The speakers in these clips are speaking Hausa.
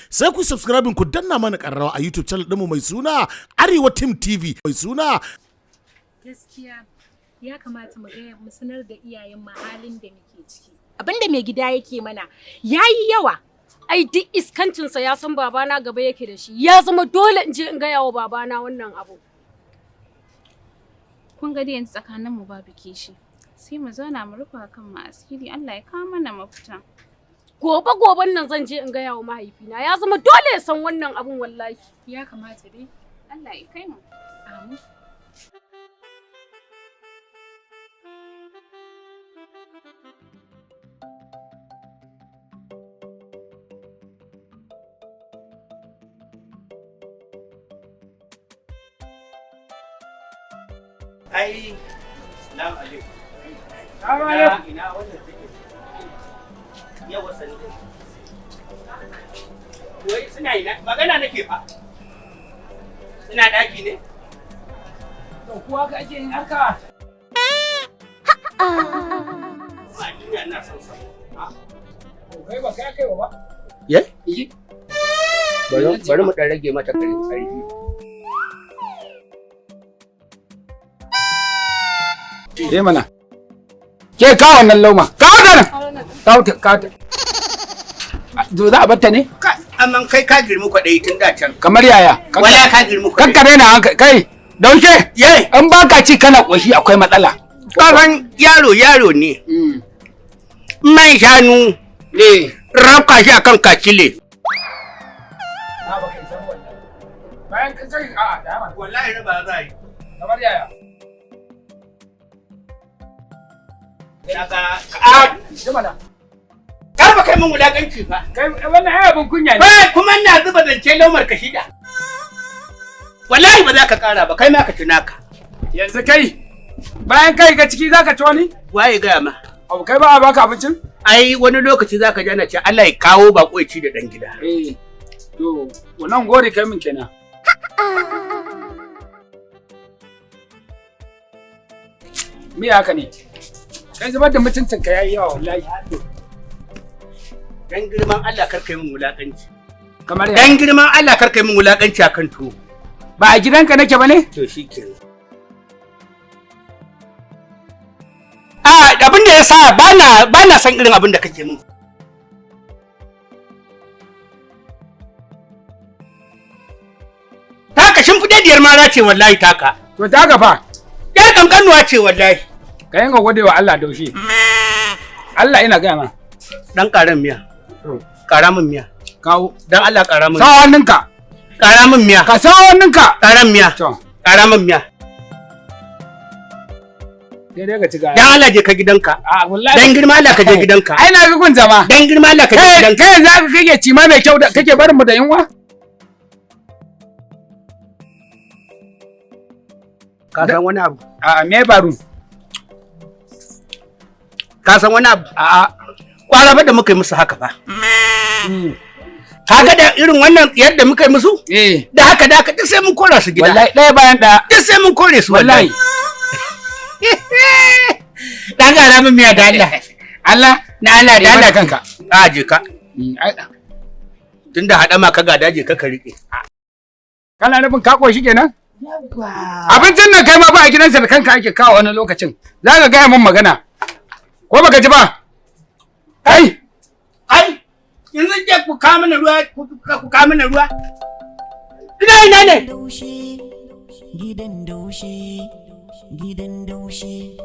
Sai ku subscribe ku danna mana ƙararrawa a YouTube channel ɗinmu mai suna Arewa Team TV mai suna. Gaskiya ya kamata mu sanar da iyayen mu halin da muke ciki. Abinda mai gida yake mana yayi yawa. Ai duk iskancinsa ya san babana gaba yake da shi. Ya zama dole in je in gaya wa babana wannan abu. Kun ga yanzu tsakanin mu babu kishi. Sai mu zauna mu rufa kan mu asiri Allah ya kawo mana mafita. Goben nan zan je in gaya wa mahaifina. Ya zama dole ya san wannan abun wallahi. Ya kamata dai Allah ya kai mu. Amin. Ai, salamu alaikum. Salamu alaikum. Ina wannan take? Yawa sani. Wai suna ina magana nake fa. Suna daki ne? To kuwa ka ake yin haka? Ma duniya ina son sa. Kai ba kai ba? Ye? Bari mu dan rage mata ƙarfi. Dai mana. Ke ka wannan lauma. Ka gana. Ka. Zo za a batta ne? Amma kai ka girmi kwaɗayi tun da can. Kamar yaya? Wala ka girmi kwaɗayi. Kankare na kai. Daushe. Ye. In baka ci kana koshi akwai matsala. Karan yaro ne. Man shanu ne. Rafka shi akan kakile. Bayan ka kai a da yaman. Wallahi raba za yi. Kamar yaya? Daga Jimala. kar ba kai min wulakanci fa. Kai wannan ai abun kunya ne. Kuma ina zuba zance laumar ka shida. Wallahi ba za ka kara ba, kai ma ka tuna ka. Yanzu kai bayan kai ga ciki zaka ci wani? Waye gaya ma? Abu kai ba a baka abincin? Ai wani lokaci za ka ji ana ce Allah ya kawo bako ya ci da dan gida. To wannan gori kai min kenan. Me haka ne? Kai zubar da mutuncin ka yayi yawa wallahi. Dan girman Allah kar kai min wulakanci. Kamar Dan girman Allah kar kai min wulakanci akan tuwo. Ba a gidanka nake bane? To shikenan. Abin da yasa bana san irin abin da kake min. Taka shimfidediyar mara ce wallahi taka. To taka fa. Ya kankanuwa ce wallahi. Ka yanga godewa Allah daushe. Allah ina gaya ma. Dan karan miya. Kara min miya. Kawo. Dan Allah kara min. Sa hannunka. Kara min miya. Ka sa hannunka. Karan miya. To. Kara min miya. Sai dai ka ci gaya. Dan Allah je ka gidanka. Wallahi. Dan girma Allah ka je gidanka. Ai na ga gun zama. Dan girma Allah ka je gidanka. Kai za ka kake cima mai kyau da kake barin mu da yunwa? Ka san wani abu? Me faru? Ka san wani abu? Kwara ba da muka yi musu haka ba. Kaga da irin wannan yadda muka yi musu? Da haka duk sai mun kora su gida. Wallahi ɗaya bayan ɗaya. Duk sai mun kore su wallahi. Dan gara min miya da Allah. Allah na Allah da Allah kanka. Je ka. Tunda haɗama ka gada je ka rike. Kana nufin ka koshi kenan? Abincin nan kai ma ba a gidansa da kanka ake kawo wani lokacin. Za ka gaya min magana. Ko baka ji ba? Kai! Yanzu je ku kawo mana ruwa, ku kawo mana ruwa. Ina ne? Gidan daushe, gidan daushe.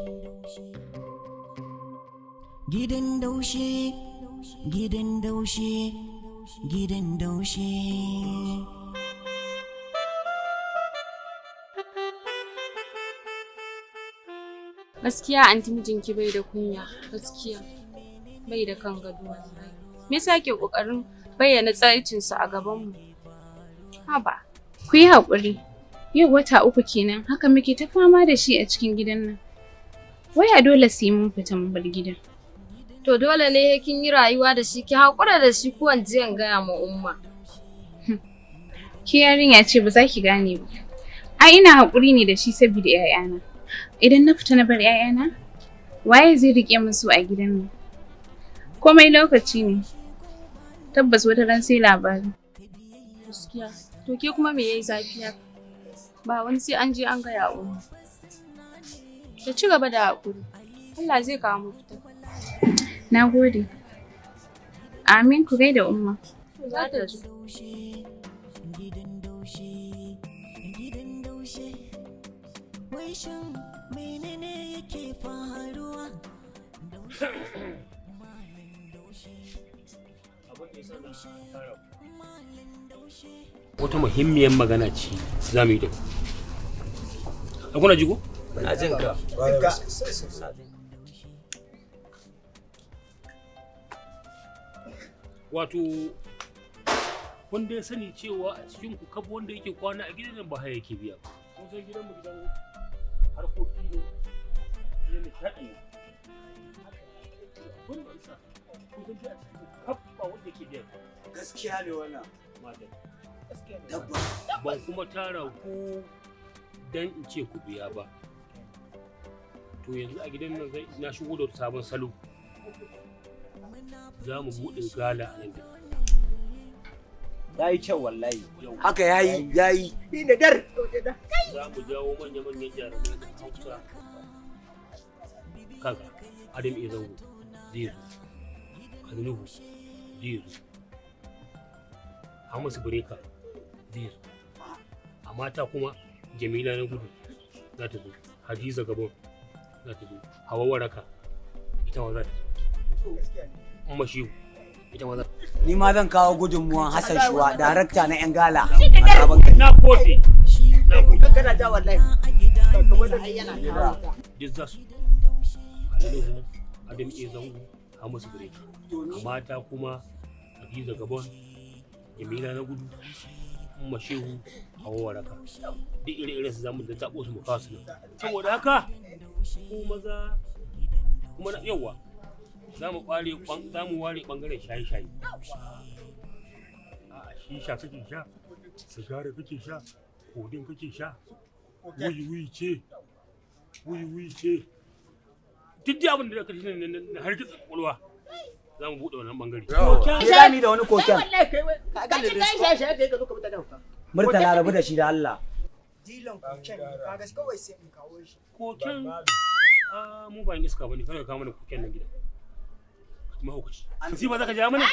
Gidan daushe, gidan daushe, gidan daushe. Gaskiya anti mijinki bai da kunya, gaskiya bai da kan gado wallahi. Me yasa ke kokarin bayyana tsaicinsa a gaban mu? Haba, ku yi hakuri. Yau wata 3 kenan haka muke ta fama da shi a cikin gidan nan. Waya dole sai mun fita mun bar gidan. To dole ne kin yi rayuwa da shi, ki hakura da shi ko wanje in gaya ma umma. Ki yarinya ce ba za ki gane ba. Ai ina hakuri ne da shi saboda 'ya'yana. Idan na fita na bar 'ya'yana, waye zai rike musu a gidan nan? Komai lokaci ne. Tabbas wata ran sai labari. Gaskiya. To ke kuma me yayi zafi haka? Ba wani sai an je an gaya umma. Ta ci gaba da haƙuri. Allah zai kawo mafita. Na gode. Amin ku gaida umma. Za ta ji. Gidan daushe, wai shin menene yake faruwa? Wata muhimmiyar magana ce za mu yi da ku. Kuna ji ko? Na jin ka. Wato kun dai sani cewa a cikin ku kabo wanda yake kwana a gidan nan ba haya yake biya ba. Kun san gidan mu gidan harkoki ne, ne nishaɗi ne. Kun san kun san a cikin kabo ba wanda yake biya ba. Gaskiya ne wannan. Madan. Dabba. Ban kuma tara ku dan in ce ku biya ba. To yanzu a gidan nan na shigo da sabon salo. Za mu buɗe gala a nan da. Ya yi kyau wallahi. Haka yayi. Ni da dar. Za mu jawo manya-manyan jarumai da Hausa. Kaga Adam ya zango zai zo. Kanuhu zai zo. Hamisu Bireka zai zo. A mata kuma Jamila na gudu za ta zo. Hadiza Gabon za ta zo. Hawa Waraka ita ma za ta zo. Umma Shehu ita ma za ta zo. Ni ma zan kawo gudunmuwan Hassan Shuwa, darakta na 'yan gala. Na gode. Na gode. Kana ja wallahi. Kamar da yana da. Duk za su. Kanuhu Adam ya zango Hamisu Bireka. A mata kuma Hadiza Gabon Jamila na gudu Umma Shehu Hawa Waraka. Duk ire-iren su zamu da tabo su mu kawo su nan. Saboda haka ku maza kuma na yawa za mu ware bangaren shaye-shaye. A shisha kake sha, sigara kake sha, kodin kake sha, wuyi-wuyi ce. Duk da abin da ka shi na harkitsa kwakwalwa za mu buɗe wannan bangare. Kira ni da wani koken. Murtala rabu da shi da Allah. Dilan koken, kaga kawai sai in kawo shi. Koken mu ba yin iska bane, kada ka kawo mana koken nan gida. Mahaukaci. Sai ba za ka ja mana?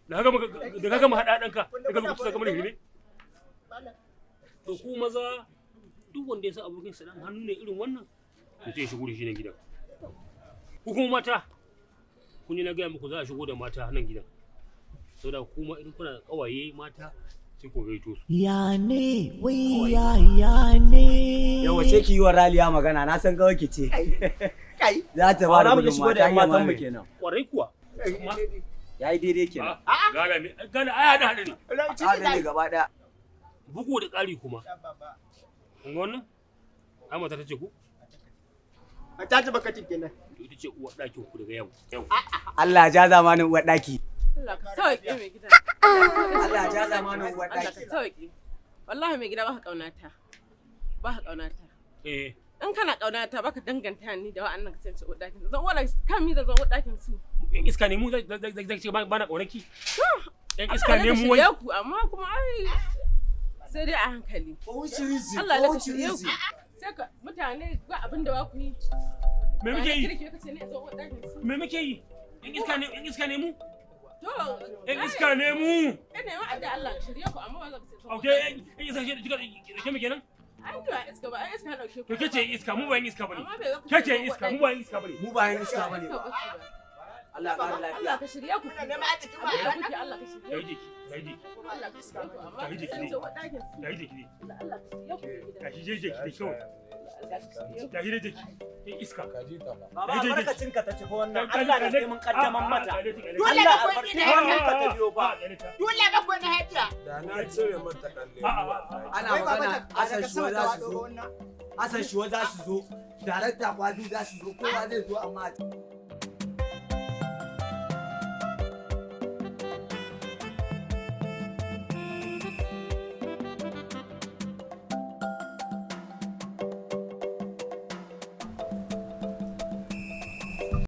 Da ka gama haɗa ɗanka, da ka zo kusa kamar hirme? To ku maza duk wanda ya san abokin sa dan hannu ne irin wannan, to sai ya shigo da shi nan gidan. Ku kuma mata, kun yi na gaya muku za a shigo da mata nan gidan. Saboda kuma idan kuna da ƙawaye mata sai ku gaito su. Ya ne, wai ya ne. Yawa sai ki yi wa Raliya magana, na san kawai ki ce. Kai. Za ta ba da gudunmuwa ta hanyar matan mu kenan. Kwarai kuwa. Ya yi daidai kenan. Gala ai haɗe ne. Haɗe ne gaba ɗaya. Bugu da ƙari kuma. Kun ga wannan? Ai mata ta ce ku? Ta ci bakatin kenan. To ita ce uwar ɗakin ku daga yau. Allah ja zamanin uwar ɗaki. Allah ka sauke mai gida. Allah ja zamanin uwar Allah ka ɗaki. sauke. Wallahi mai gida ba ka ƙaunata. Ba ka ƙaunata. Eh. In kana ƙaunata ba ka danganta ni da wa'annan kasance uwar ɗakin. Zan wala kan mi da zan uwar ɗakin su. Yan iska ne mu zai ce ba na ƙaunaki. Yan iska ne mu wai. Amma kuma ai sai dai a hankali. Allah ya shirye ku. Sai ka mutane ba abin da ba ku yi. Me muke yi? Me muke yi? Yan iska ne mu? Yan iska ne mu? Ina ma adda Allah shirye ku amma ba za ku sai. Okay, yan iska ce da muke nan? Ai ba iska ba, ai iska dauke ku. To kace iska mu ba yan iska bane. Kace iska mu ba yan iska bane. Mu ba yan iska bane. Allah ka lafiya. Allah ka shirye ku. Ina ma a cikin ba. Allah ka shirye. Yayi jiki. Allah ka shirye ku amma Yayi jiki ne. Yayi jiki ne. Allah ka shirye ku. Gashi je jiki da kyau. Gashi je jiki. Iska. Baba albarkacin ka ta ci wannan. Allah da sai mun kaddaman mata. Dole ba ku ina ka ta biyo ba. Dole ba ku na hadiya. Da na cire mata kalle. Ana magana Hassan Shuwa za su zo. Hassan Shuwa za su zo. Darakta Kwadu za su zo. Kowa zai zo amma